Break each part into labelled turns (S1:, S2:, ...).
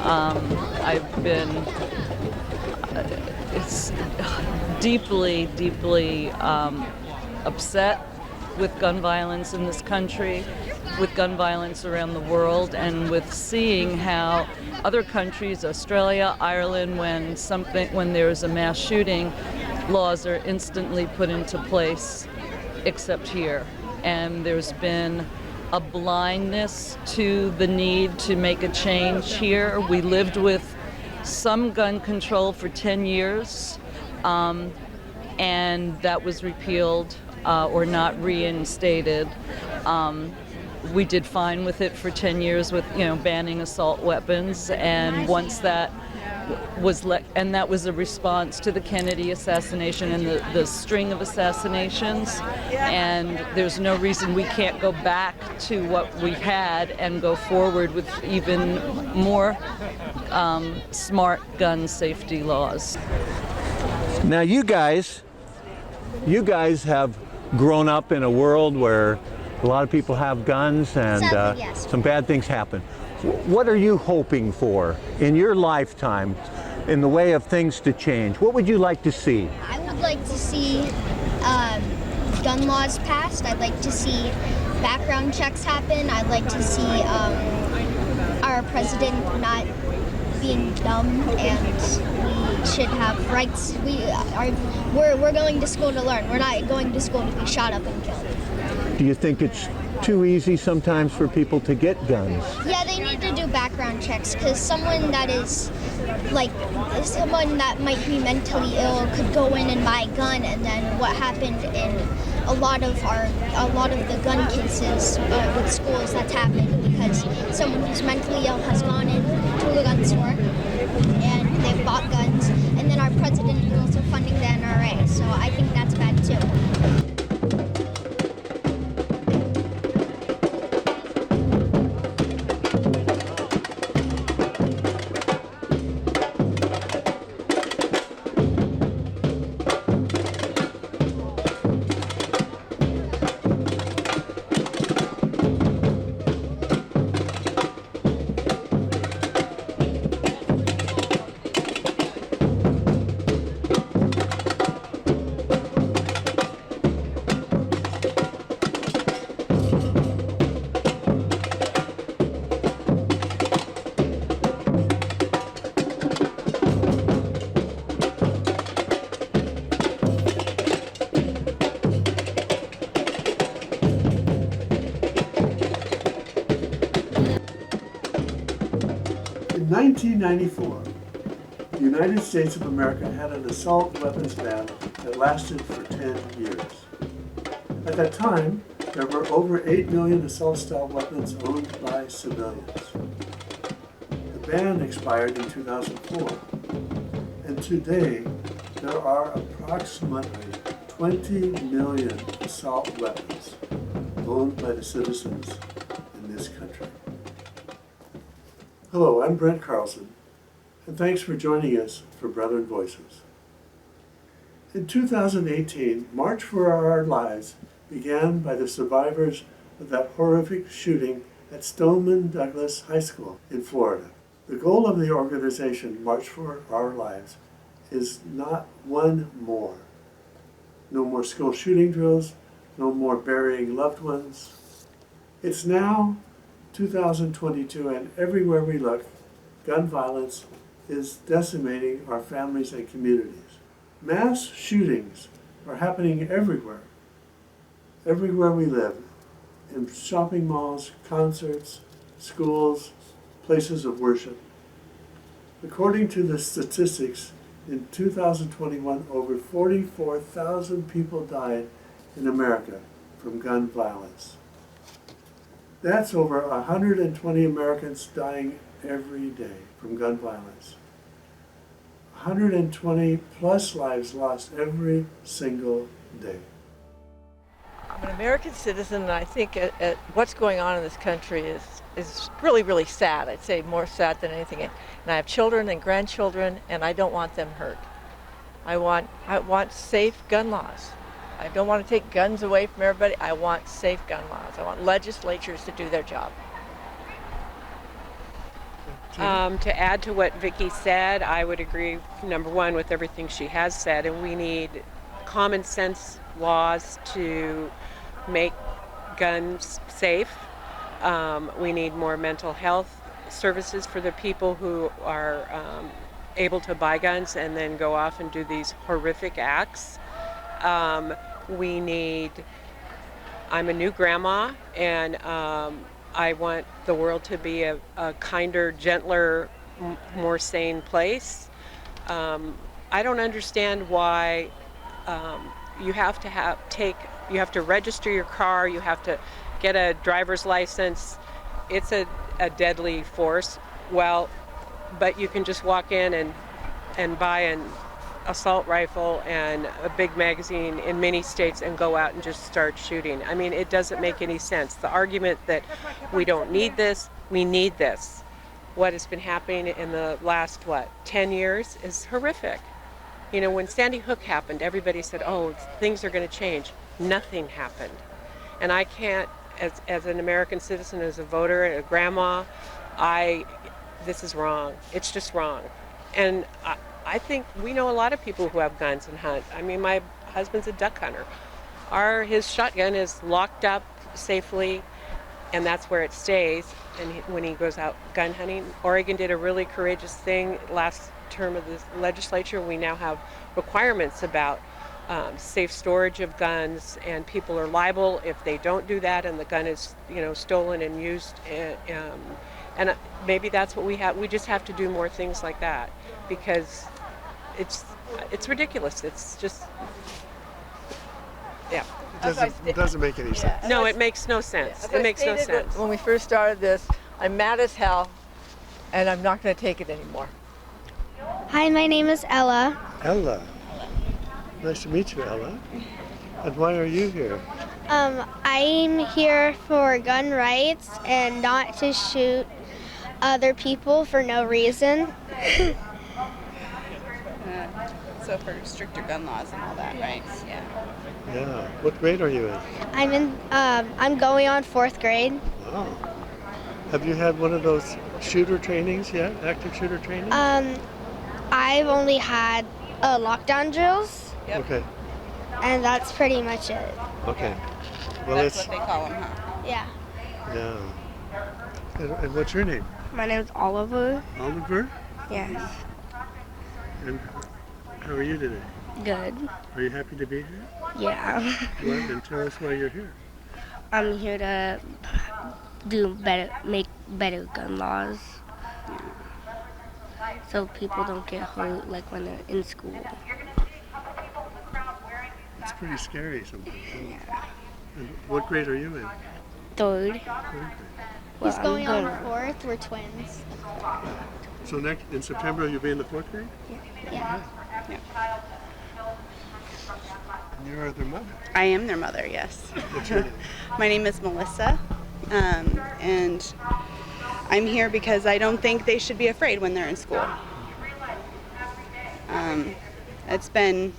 S1: I've been it's deeply, deeply upset with gun violence in this country, with gun violence around the world, and with seeing how other countries, Australia, Ireland, when there's a mass shooting, laws are instantly put into place, except here. And there's been a blindness to the need to make a change here. We lived with some gun control for 10 years, and that was repealed or not reinstated. We did fine with it for 10 years with, banning assault weapons, and once that was and that was a response to the Kennedy assassination and the string of assassinations, and there's no reason we can't go back to what we had and go forward with even more smart gun safety laws.
S2: Now you guys have grown up in a world where a lot of people have guns and
S3: Sadly, yes.
S2: Some bad things happen. What are you hoping for in your lifetime in the way of things to change? What would you like to see?
S3: I would like to see gun laws passed. I'd like to see background checks happen. I'd like to see our president not being dumb, and we should have rights. We're going to school to learn. We're not going to school to be shot up and killed.
S2: Do you think it's too easy sometimes for people to get guns?
S3: Yeah, they need to do background checks, because someone that might be mentally ill could go in and buy a gun, and then what happened in a lot of the gun cases with schools, that's happened because someone who's mentally ill has gone into a gun store and they've bought guns, and then our president is also funding the NRA, so I think that's bad too.
S4: In 1994, the United States of America had an assault weapons ban that lasted for 10 years. At that time, there were over 8 million assault-style weapons owned by civilians. The ban expired in 2004, and today there are approximately 20 million assault weapons owned by the citizens in this country. Hello, I'm Brent Carlson, and thanks for joining us for Brethren Voices. In 2018, March for Our Lives began by the survivors of that horrific shooting at Stoneman Douglas High School in Florida. The goal of the organization, March for Our Lives, is not one more. No more school shooting drills, no more burying loved ones. It's now 2022, and everywhere we look, gun violence is decimating our families and communities. Mass shootings are happening everywhere we live, in shopping malls, concerts, schools, places of worship. According to the statistics, in 2021, over 44,000 people died in America from gun violence. That's over 120 Americans dying every day from gun violence. 120 plus lives lost every single day.
S5: I'm an American citizen, and I think what's going on in this country is really, really sad. I'd say more sad than anything. And I have children and grandchildren, and I don't want them hurt. I want safe gun laws. I don't want to take guns away from everybody. I want safe gun laws. I want legislatures to do their job.
S6: To add to what Vicki said, I would agree, number one, with everything she has said, and we need common sense laws to make guns safe. We need more mental health services for the people who are able to buy guns and then go off and do these horrific acts. We need, I'm a new grandma, and I want the world to be a kinder, gentler, more sane place. I don't understand why you have to register your car, you have to get a driver's license. It's a deadly force. Well, but you can just walk in and buy an assault rifle and a big magazine in many states and go out and just start shooting. I mean, it doesn't make any sense. The argument that we don't need this, we need this. What has been happening in the last, 10 years is horrific. You know, when Sandy Hook happened, everybody said, oh, things are going to change. Nothing happened. And I can't, as an American citizen, as a voter, a grandma, this is wrong. It's just wrong. And I think we know a lot of people who have guns and hunt. I mean, my husband's a duck hunter. His shotgun is locked up safely, and that's where it stays. And when he goes out gun hunting, Oregon did a really courageous thing last term of the legislature. We now have requirements about safe storage of guns, and people are liable if they don't do that, and the gun is, stolen and used. And maybe that's what we have. We just have to do more things like that, because it's ridiculous. It's just, yeah.
S4: It doesn't make any sense.
S6: No, it makes no sense. It makes no sense.
S5: When we first started this, I'm mad as hell, and I'm not going to take it anymore.
S3: Hi, my name is Ella.
S4: Ella. Nice to meet you, Ella. And why are you here?
S3: I'm here for gun rights and not to shoot other people for no reason.
S7: So for stricter gun laws and all that, right? Yeah.
S4: Yeah. What grade are you in?
S3: I'm going on 4th grade.
S4: Wow. Have you had one of those shooter trainings yet? Active shooter trainings?
S3: I've only had lockdown drills.
S7: Yep.
S4: Okay.
S3: And that's pretty much it.
S4: Okay. Well,
S7: That's what they call them, huh?
S3: Yeah.
S4: Yeah. And what's your name?
S3: My name's Oliver.
S4: Oliver?
S3: Yes.
S4: And how are you today?
S3: Good.
S4: Are you happy to be here?
S3: Yeah.
S4: What? And tell us why you're here.
S3: I'm here to make better gun laws. So people don't get hurt like when they're in school.
S4: It's pretty scary sometimes. Yeah. And what grade are you in?
S3: 3rd.
S4: 3rd grade.
S3: Well, he's going on 4th. We're twins.
S4: So in September you'll be in the 4th grade?
S3: Yeah.
S4: And you're their mother.
S7: I am their mother, yes.
S4: What's your name?
S7: My name is Melissa, and I'm here because I don't think they should be afraid when they're in school. It's been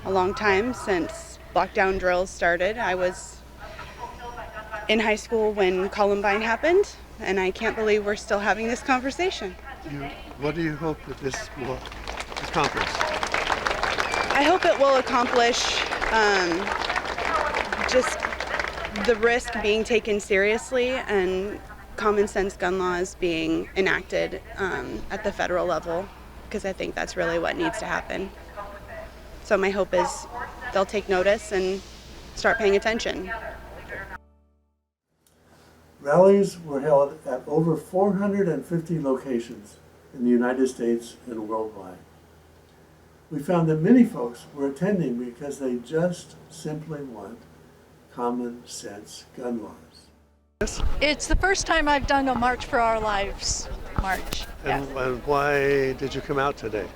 S7: a long time since lockdown drills started. I was in high school when Columbine happened, and I can't believe we're still having this conversation.
S4: What do you hope that this will accomplish?
S7: I hope it will accomplish just the risk being taken seriously and common sense gun laws being enacted at the federal level, because I think that's really what needs to happen. So my hope is they'll take notice and start paying attention.
S4: Rallies were held at over 450 locations in the United States and worldwide. We found that many folks were attending because they just simply want common sense gun laws.
S8: It's the first time I've done a March for Our Lives march.
S4: And why did you come out today?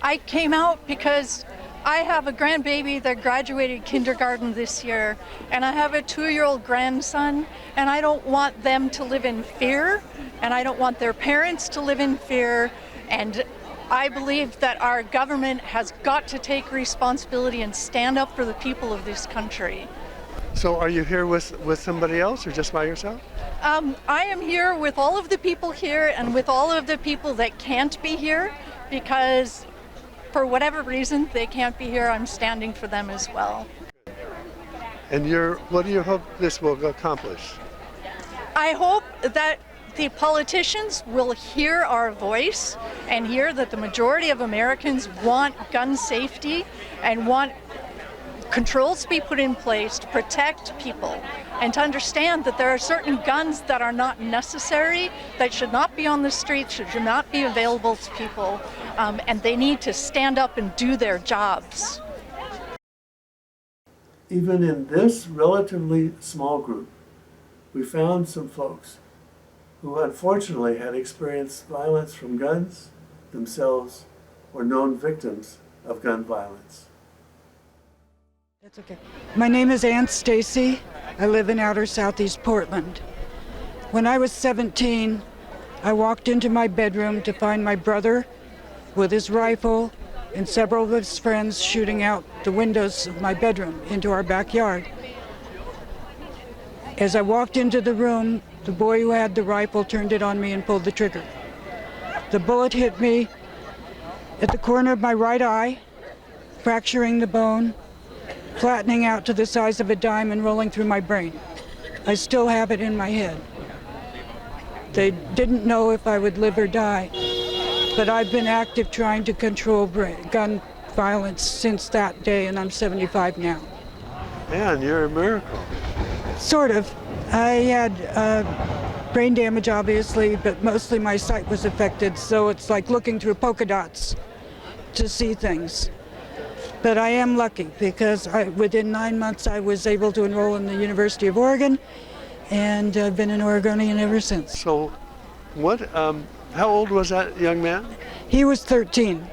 S8: I came out because I have a grandbaby that graduated kindergarten this year, and I have a 2-year-old grandson, and I don't want them to live in fear, and I don't want their parents to live in fear, and I believe that our government has got to take responsibility and stand up for the people of this country.
S4: So are you here with somebody else or just by yourself?
S8: I am here with all of the people here and with all of the people that can't be here because for whatever reason they can't be here. I'm standing for them as well.
S4: And what do you hope this will accomplish?
S8: I hope that the politicians will hear our voice and hear that the majority of Americans want gun safety and want controls to be put in place to protect people and to understand that there are certain guns that are not necessary, that should not be on the streets, should not be available to people, and they need to stand up and do their jobs.
S4: Even in this relatively small group, we found some folks who unfortunately had experienced violence from guns themselves or known victims of gun violence.
S9: That's okay. My name is Stacy. I live in outer southeast Portland. When I was 17, I walked into my bedroom to find my brother with his rifle and several of his friends shooting out the windows of my bedroom into our backyard. As I walked into the room, the boy who had the rifle turned it on me and pulled the trigger. The bullet hit me at the corner of my right eye, fracturing the bone, flattening out to the size of a dime and rolling through my brain. I still have it in my head. They didn't know if I would live or die, but I've been active trying to control gun violence since that day, and I'm 75 now.
S4: Man, you're a miracle.
S9: Sort of. I had brain damage, obviously, but mostly my sight was affected, so it's like looking through polka dots to see things. But I am lucky because within 9 months I was able to enroll in the University of Oregon, and I've been an Oregonian ever since.
S4: So how old was that young man?
S9: He was 13.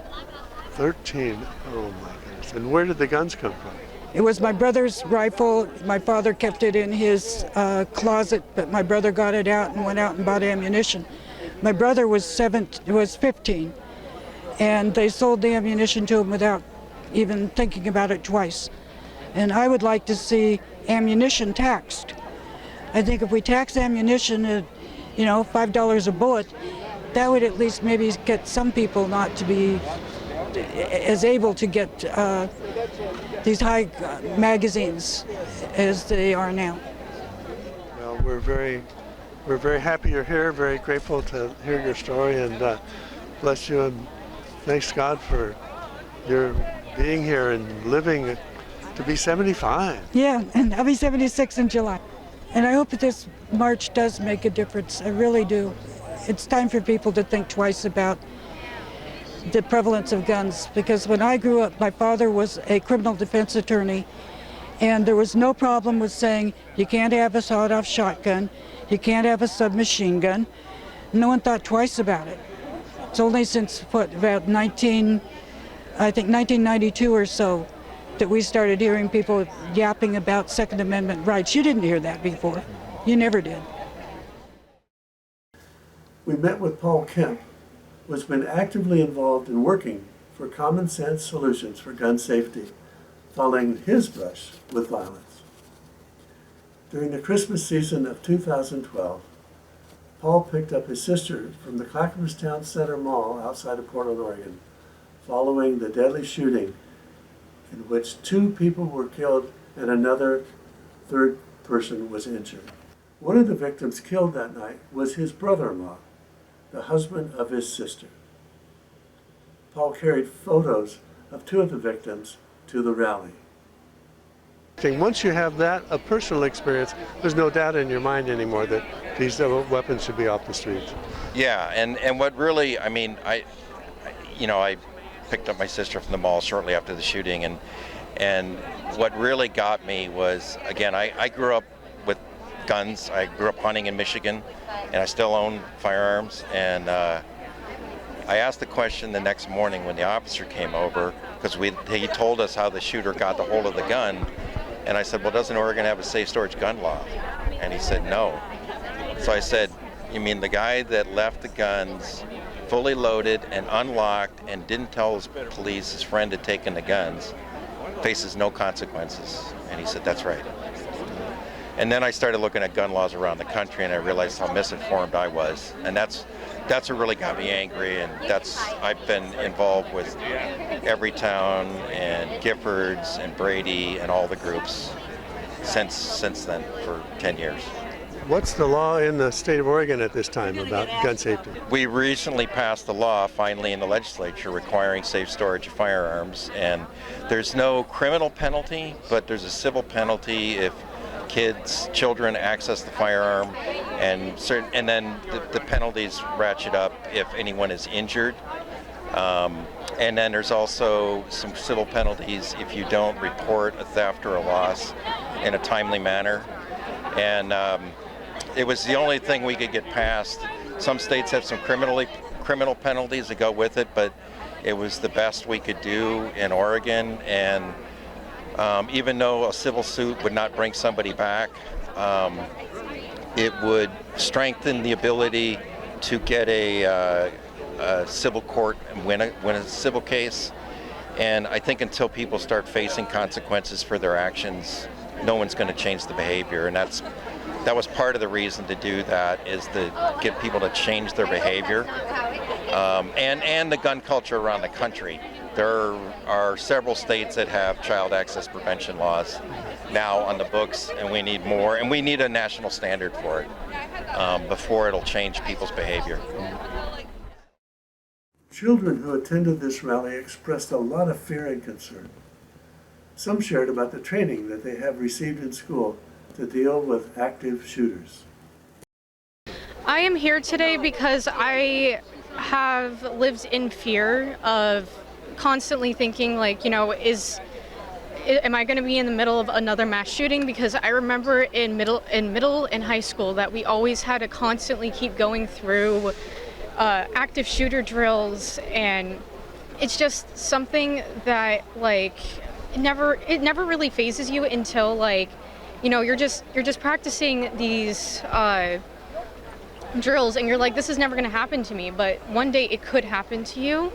S4: 13, oh my goodness. And where did the guns come from?
S9: It was my brother's rifle. My father kept it in his closet, but my brother got it out and went out and bought ammunition. My brother was 15, and they sold the ammunition to him without even thinking about it twice. And I would like to see ammunition taxed. I think if we tax ammunition at, $5 a bullet, that would at least maybe get some people not to be as able to get these high magazines as they are now.
S4: Well, we're very happy you're here, very grateful to hear your story, and bless you, and thanks God for your being here and living to be 75.
S9: Yeah, and I'll be 76 in July. And I hope that this march does make a difference. I really do. It's time for people to think twice about the prevalence of guns, because when I grew up, my father was a criminal defense attorney, and there was no problem with saying you can't have a sawed-off shotgun, you can't have a submachine gun. No one thought twice about it. It's only since, about 1992 or so, that we started hearing people yapping about Second Amendment rights. You didn't hear that before. You never did.
S4: We met with Paul Kemp, who has been actively involved in working for common sense solutions for gun safety, following his brush with violence. During the Christmas season of 2012, Paul picked up his sister from the Clackamas Center Mall outside of Portland, Oregon, following the deadly shooting in which 2 people were killed and another third person was injured. One of the victims killed that night was his brother-in-law, the husband of his sister. Paul carried photos of 2 of the victims to the rally. Once you have that, a personal experience, there's no doubt in your mind anymore that these weapons should be off the streets.
S10: Yeah, and what really, I picked up my sister from the mall shortly after the shooting, and what really got me was, again, I grew up with guns. I grew up hunting in Michigan, and I still own firearms, and I asked the question the next morning when the officer came over, because he told us how the shooter got the hold of the gun, and I said, well, doesn't Oregon have a safe storage gun law? And he said, no. So I said, you mean the guy that left the guns fully loaded and unlocked and didn't tell his police his friend had taken the guns faces no consequences? And he said, that's right. And then I started looking at gun laws around the country, and I realized how misinformed I was. And that's what really got me angry. And I've been involved with Everytown and Giffords and Brady and all the groups since then for 10 years.
S4: What's the law in the state of Oregon at this time about gun safety?
S10: We recently passed a law, finally in the legislature, requiring safe storage of firearms. And there's no criminal penalty, but there's a civil penalty if children access the firearm, and then the penalties ratchet up if anyone is injured. And then there's also some civil penalties if you don't report a theft or a loss in a timely manner. And it was the only thing we could get passed. Some states have some criminal penalties that go with it, but it was the best we could do in Oregon. And even though a civil suit would not bring somebody back, it would strengthen the ability to get a civil court and win a civil case. And I think until people start facing consequences for their actions, no one's going to change the behavior. And that was part of the reason to do that, is to get people to change their behavior. And the gun culture around the country. There are several states that have child access prevention laws now on the books, and we need more, and we need a national standard for it before it'll change people's behavior.
S4: Children who attended this rally expressed a lot of fear and concern. Some shared about the training that they have received in school to deal with active shooters.
S11: I am here today because I have lived in fear of constantly thinking, like, am I going to be in the middle of another mass shooting? Because I remember in middle and high school that we always had to constantly keep going through active shooter drills, and it's just something that it never really phases you until you're just practicing these drills, and you're like, this is never going to happen to me, but one day it could happen to you.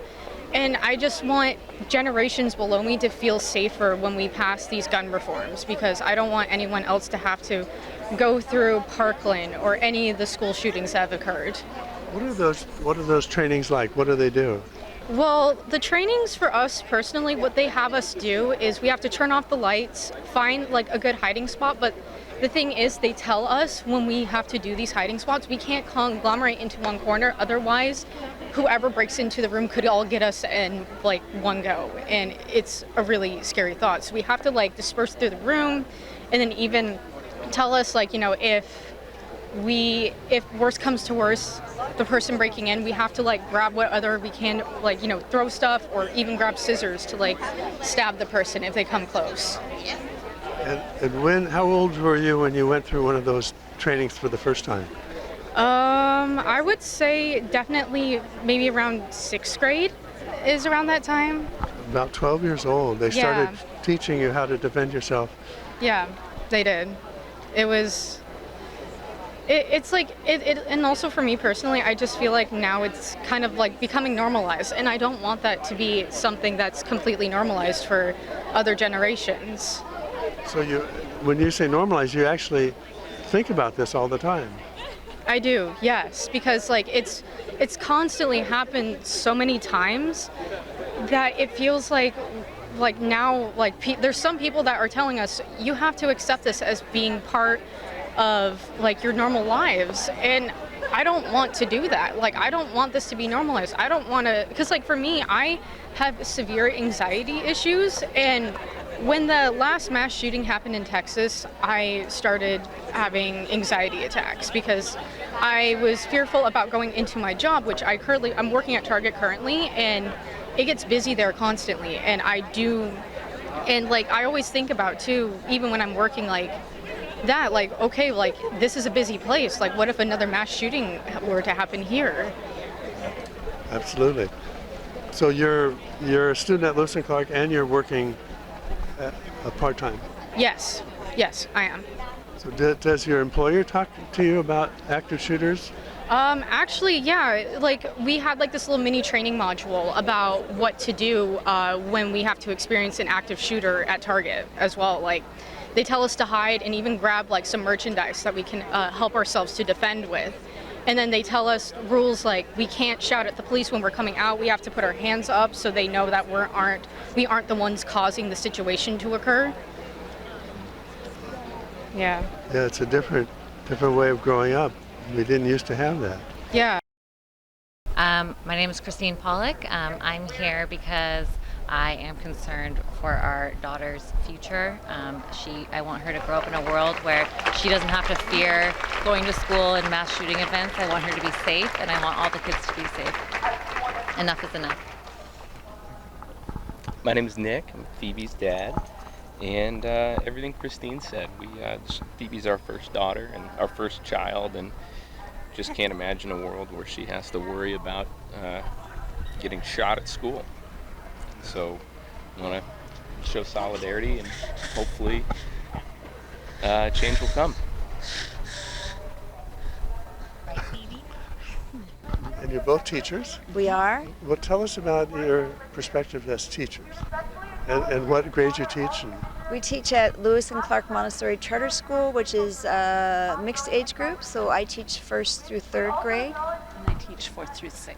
S11: And I just want generations below me to feel safer when we pass these gun reforms, because I don't want anyone else to have to go through Parkland or any of the school shootings that have occurred.
S4: What are those trainings like? What do they do?
S11: Well, the trainings for us personally, what they have us do is we have to turn off the lights, find a good hiding spot, but the thing is, they tell us when we have to do these hiding spots, we can't conglomerate into one corner, otherwise whoever breaks into the room could all get us in one go, and it's a really scary thought. So we have to disperse through the room, and then even tell us if worse comes to worse, the person breaking in, we have to grab whatever we can, throw stuff, or even grab scissors to stab the person if they come close.
S4: And how old were you when you went through one of those trainings for the first time?
S11: I would say definitely maybe around 6th grade is around that time.
S4: About 12 years old. They started teaching you how to defend yourself.
S11: Yeah, they did. It was... and also for me personally, I just feel like now it's kind of becoming normalized, and I don't want that to be something that's completely normalized for other generations.
S4: So when you say normalized, you actually think about this all the time.
S11: I do, yes, because it's constantly happened so many times that it feels like now there's some people that are telling us you have to accept this as being part of your normal lives, and I don't want to do that. I don't want this to be normalized. I don't want to, because for me, I have severe anxiety issues, and when the last mass shooting happened in Texas, I started having anxiety attacks because I was fearful about going into my job, which I'm working at Target currently, and it gets busy there constantly, and I always think about too, even when I'm working this is a busy place. What if another mass shooting were to happen here?
S4: Absolutely. So you're a student at Lewis and Clark, and you're working part-time?
S11: Yes, I am.
S4: So does your employer talk to you about active shooters?
S11: Actually, yeah. We had this little mini training module about what to do when we have to experience an active shooter at Target as well. They tell us to hide and even grab like some merchandise that we can help ourselves to defend with. And then they tell us rules like we can't shout at the police when we're coming out. We have to put our hands up so they know that we aren't the ones causing the situation to occur. Yeah.
S4: Yeah, it's a different way of growing up. We didn't used to have that.
S11: Yeah.
S12: My name is Christine Pollock. I'm here because I am concerned for our daughter's future. I want her to grow up in a world where she doesn't have to fear going to school and mass shooting events. I want her to be safe, and I want all the kids to be safe. Enough is enough.
S13: My name is Nick. I'm Phoebe's dad. And everything Christine said. Phoebe's our first daughter and our first child, and just can't imagine a world where she has to worry about getting shot at school. So I want to show solidarity, and hopefully change will come.
S4: And you're both teachers?
S14: We are.
S4: Well, tell us about your perspective as teachers and what grades you teach.
S14: We teach at Lewis and Clark Montessori Charter School, which is a mixed age group. So I teach 1st through 3rd grade.
S15: And I teach 4th through 6th.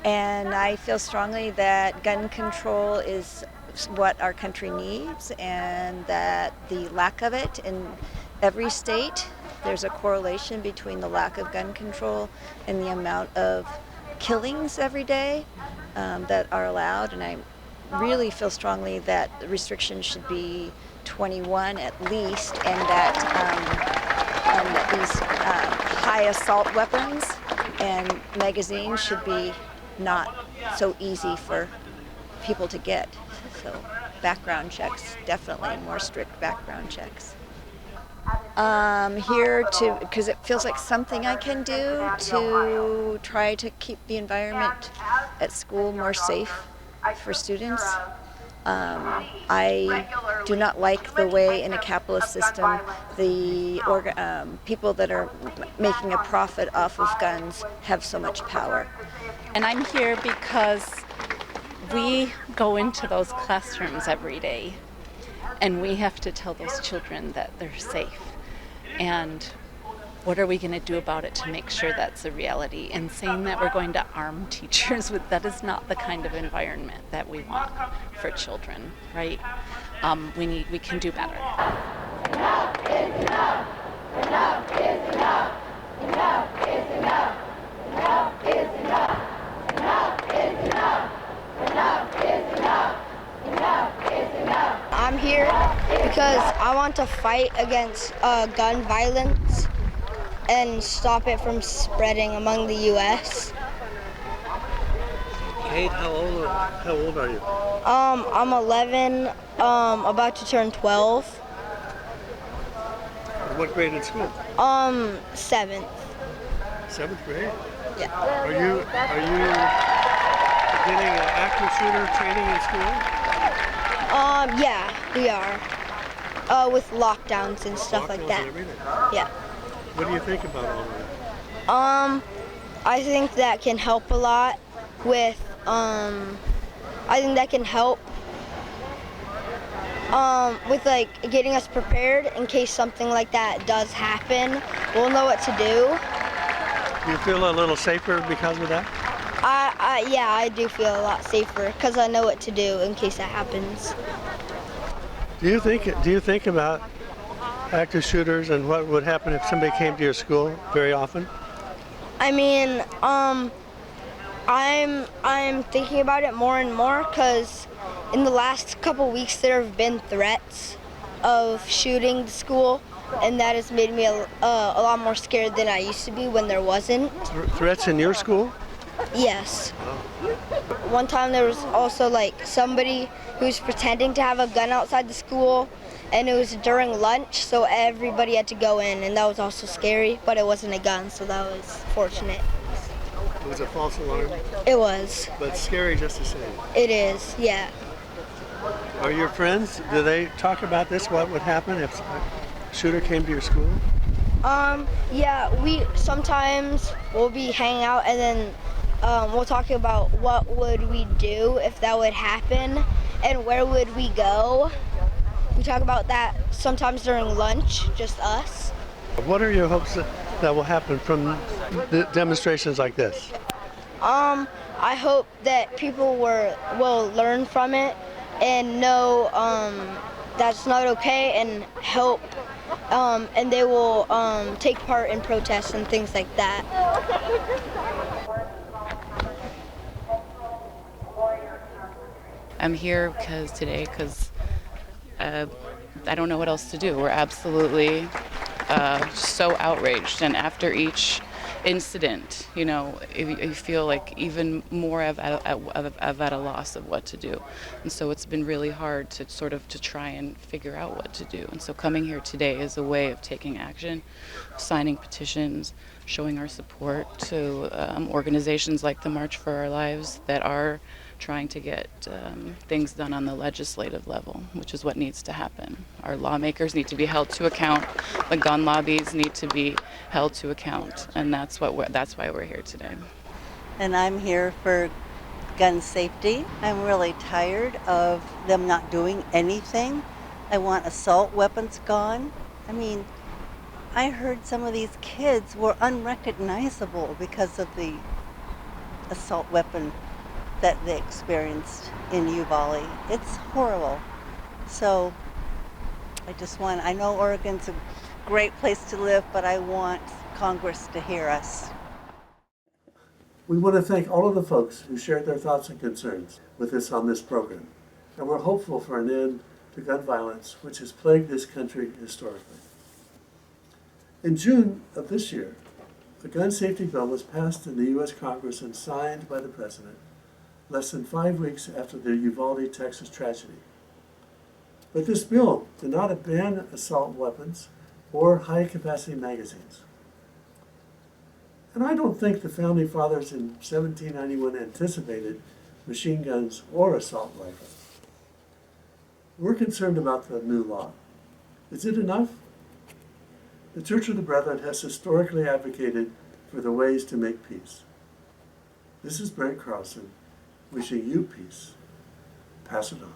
S14: And I feel strongly that gun control is what our country needs, and that the lack of it in every state, there's a correlation between the lack of gun control and the amount of killings every day that are allowed. And I really feel strongly that the restrictions should be 21 at least, and that these high assault weapons and magazines should be not so easy for people to get. So background checks, definitely more strict background checks. Here because it feels like something I can do to try to keep the environment at school more safe for students. I do not like the way in a capitalist system the people that are making a profit off of guns have so much power.
S15: And I'm here because we go into those classrooms every day, and we have to tell those children that they're safe. And what are we going to do about it to make sure that's a reality? And saying that we're going to arm teachers that is not the kind of environment that we want for children, right? We can do better.
S16: Enough is enough. Enough is enough. Enough is enough. Enough is enough. Enough is enough. Enough is enough. Enough is enough.
S3: I'm here because I want to fight against gun violence and stop it from spreading among the U.S.
S4: Kate, how old are you?
S3: I'm 11, about to turn 12.
S4: What grade in school?
S3: 7th.
S4: 7th grade?
S3: Yeah.
S4: Are you getting an active shooter training in school?
S3: Yeah, we are. With lockdowns and stuff like that.
S4: And everything.
S3: Yeah.
S4: What do you think about all of that?
S3: I think that can help a lot with, I think that can help with like getting us prepared in case something like that does happen. We'll know what to do.
S4: You feel a little safer because of that?
S3: Yeah, I do feel a lot safer because I know what to do in case that happens.
S4: Do you think about active shooters and what would happen if somebody came to your school very often?
S3: I mean, I'm thinking about it more and more because in the last couple weeks there have been threats of shooting the school, and that has made me a lot more scared than I used to be when there wasn't.
S4: Threats in your school?
S3: Yes. One time there was also like somebody who was pretending to have a gun outside the school, and it was during lunch, so everybody had to go in, and that was also scary, but it wasn't a gun, so that was fortunate.
S4: It was a false alarm?
S3: It was.
S4: But scary just the same?
S3: It is, yeah.
S4: Are your friends, do they talk about this, what would happen if a shooter came to your school?
S3: Yeah, we sometimes we'll be hanging out, and then we'll talk about what would we do if that would happen and where would we go. We talk about that sometimes during lunch, just us.
S4: What are your hopes that will happen from the demonstrations like this?
S3: I hope that people will learn from it and know that's not okay and help, and they will take part in protests and things like that.
S17: I'm here today because I don't know what else to do. We're absolutely so outraged, and after each incident, you feel like even more at a loss of what to do. And so it's been really hard to try and figure out what to do. And so coming here today is a way of taking action, signing petitions, showing our support to organizations like the March for Our Lives that are trying to get things done on the legislative level, which is what needs to happen. Our lawmakers need to be held to account. The gun lobbies need to be held to account, and that's why we're here today.
S18: And I'm here for gun safety. I'm really tired of them not doing anything. I want assault weapons gone. I mean, I heard some of these kids were unrecognizable because of the assault weapon that they experienced in Uvalde. It's horrible. So I know Oregon's a great place to live, but I want Congress to hear us.
S4: We want to thank all of the folks who shared their thoughts and concerns with us on this program, and we're hopeful for an end to gun violence, which has plagued this country historically. In June of this year, a gun safety bill was passed in the U.S. Congress and signed by the President less than 5 weeks after the Uvalde, Texas tragedy. But this bill did not ban assault weapons or high-capacity magazines. And I don't think the Founding Fathers in 1791 anticipated machine guns or assault rifles. We're concerned about the new law. Is it enough? The Church of the Brethren has historically advocated for the ways to make peace. This is Brent Carlson, wishing you peace. Pass it on.